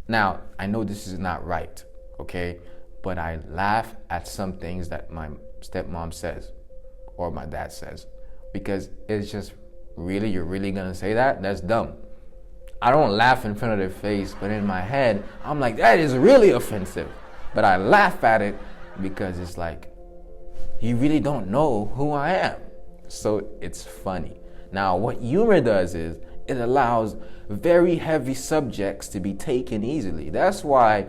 Now, I know this is not right, okay? But I laugh at some things that my stepmom says or my dad says because it's just, really, you're really gonna say that? That's dumb. I don't laugh in front of their face, but in my head, I'm like, that is really offensive. But I laugh at it because it's like, you really don't know who I am. So it's funny. Now, what humor does is it allows very heavy subjects to be taken easily. That's why,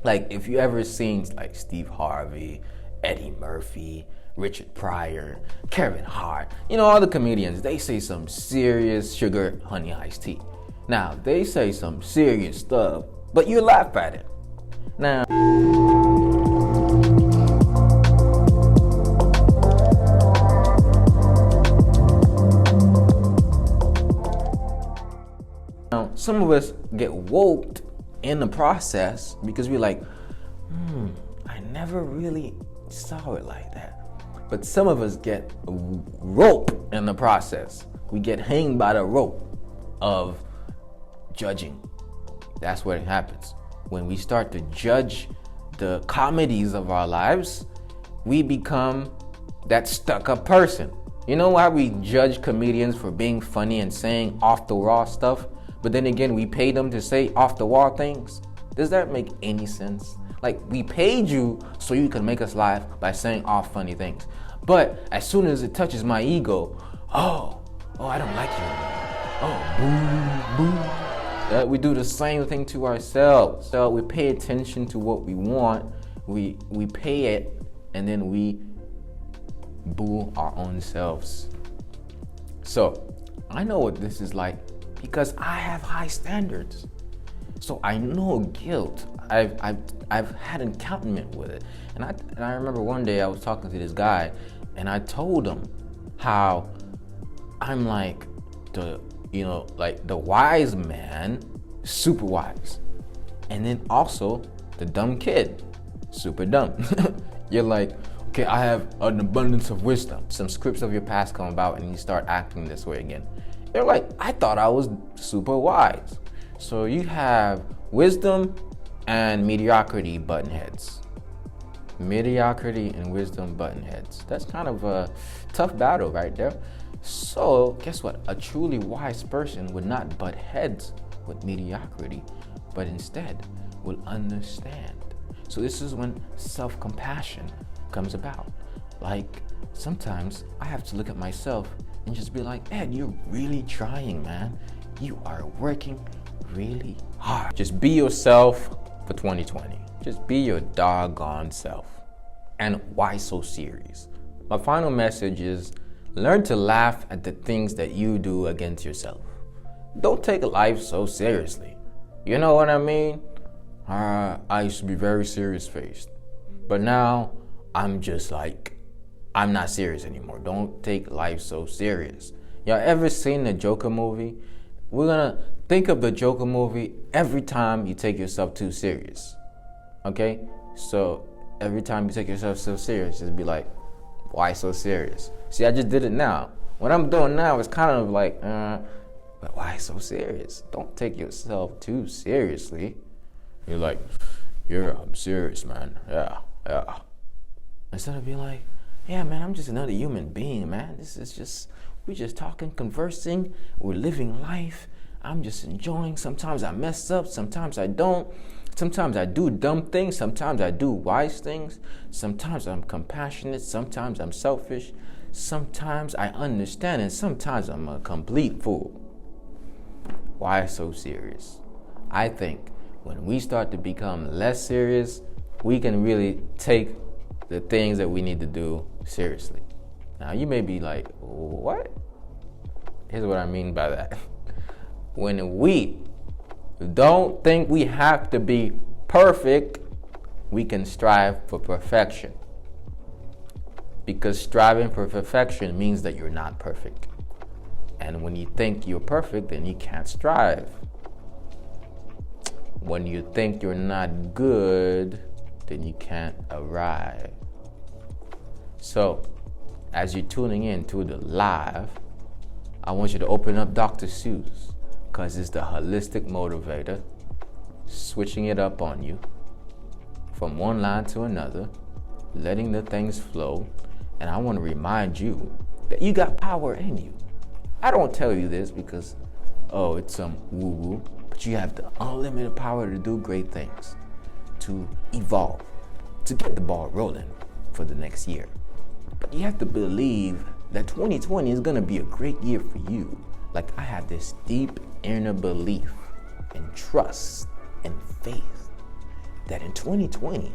like, if you ever seen like Steve Harvey, Eddie Murphy, Richard Pryor, Kevin Hart, all the comedians, they say some serious sugar honey iced tea. Now, they say some serious stuff, but you laugh at it. Now, some of us get woked in the process because we're like, I never really saw it like that. But some of us get rope in the process. We get hanged by the rope of judging. That's what happens. When we start to judge the comedies of our lives, we become that stuck-up person. You know why we judge comedians for being funny and saying off-the-wall stuff, but then again, we pay them to say off-the-wall things? Does that make any sense? Like, we paid you so you can make us laugh by saying off funny things. But as soon as it touches my ego, oh, I don't like you. Oh, boo. We do the same thing to ourselves. So we pay attention to what we want, we pay it, and then we boo our own selves. So I know what this is like because I have high standards. So I know guilt. I've had encounterment with it. And I remember one day I was talking to this guy and I told him how I'm like the wise man, super wise. And then also the dumb kid, super dumb. You're like, okay, I have an abundance of wisdom. Some scripts of your past come about and you start acting this way again. You're like, I thought I was super wise. So you have wisdom and mediocrity button heads. Mediocrity and wisdom button heads. That's kind of a tough battle right there. So guess what? A truly wise person would not butt heads with mediocrity, but instead will understand. So this is when self-compassion comes about. Like, sometimes I have to look at myself and just be like, Ed, you're really trying, man. You are working really hard. Just be yourself for 2020. Just be your doggone self. And why so serious? My final message is learn to laugh at the things that you do against yourself. Don't take life so seriously. You know what I mean? I used to be very serious faced, but now I'm just like, I'm not serious anymore. Don't take life so serious. Y'all ever seen the Joker movie? We're gonna think of the Joker movie every time you take yourself too serious. Okay? So every time you take yourself so serious, just be like, why so serious? See, I just did it now. What I'm doing now is kind of like, but why so serious? Don't take yourself too seriously. You're like, yeah, I'm serious, man. Yeah. Instead of being like, yeah, man, I'm just another human being, man. We're just talking, conversing, we're living life. I'm just enjoying. Sometimes I mess up, sometimes I don't. Sometimes I do dumb things, sometimes I do wise things. Sometimes I'm compassionate, sometimes I'm selfish. Sometimes I understand, and sometimes I'm a complete fool. Why so serious? I think when we start to become less serious, we can really take the things that we need to do seriously. Now, you may be like, what? Here's what I mean by that. When we don't think we have to be perfect, we can strive for perfection. Because striving for perfection means that you're not perfect. And when you think you're perfect, then you can't strive. When you think you're not good, then you can't arrive. So, as you're tuning in to the live, I want you to open up Dr. Seuss, because it's the holistic motivator. switching it up on you from one line to another, letting the things flow. And I want to remind you that you got power in you. I don't tell you this because, oh, it's some woo-woo, but you have the unlimited power to do great things, to evolve, to get the ball rolling for the next year. But you have to believe that 2020 is going to be a great year for you. Like, I have this deep inner belief and trust and faith that in 2020,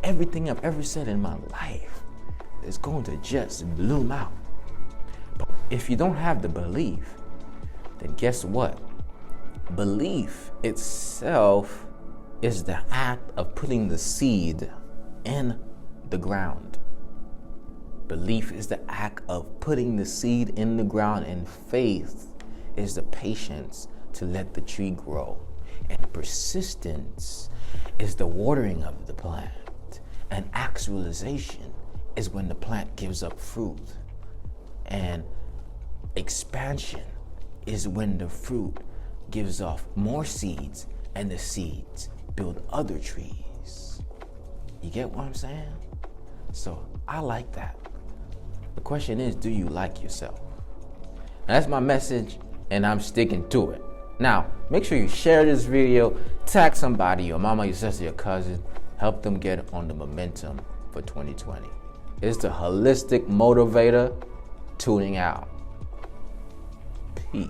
everything I've ever said in my life is going to just bloom out. But if you don't have the belief, then guess what? Belief itself is the act of putting the seed in the ground. Belief is the act of putting the seed in the ground, and faith is the patience to let the tree grow. And persistence is the watering of the plant. And actualization is when the plant gives up fruit. And expansion is when the fruit gives off more seeds, and the seeds build other trees. You get what I'm saying? So I like that. The question is, do you like yourself? And that's my message, and I'm sticking to it. Now, make sure you share this video, tag somebody, your mama, your sister, your cousin, help them get on the momentum for 2020. It's the holistic motivator tuning out. Peace.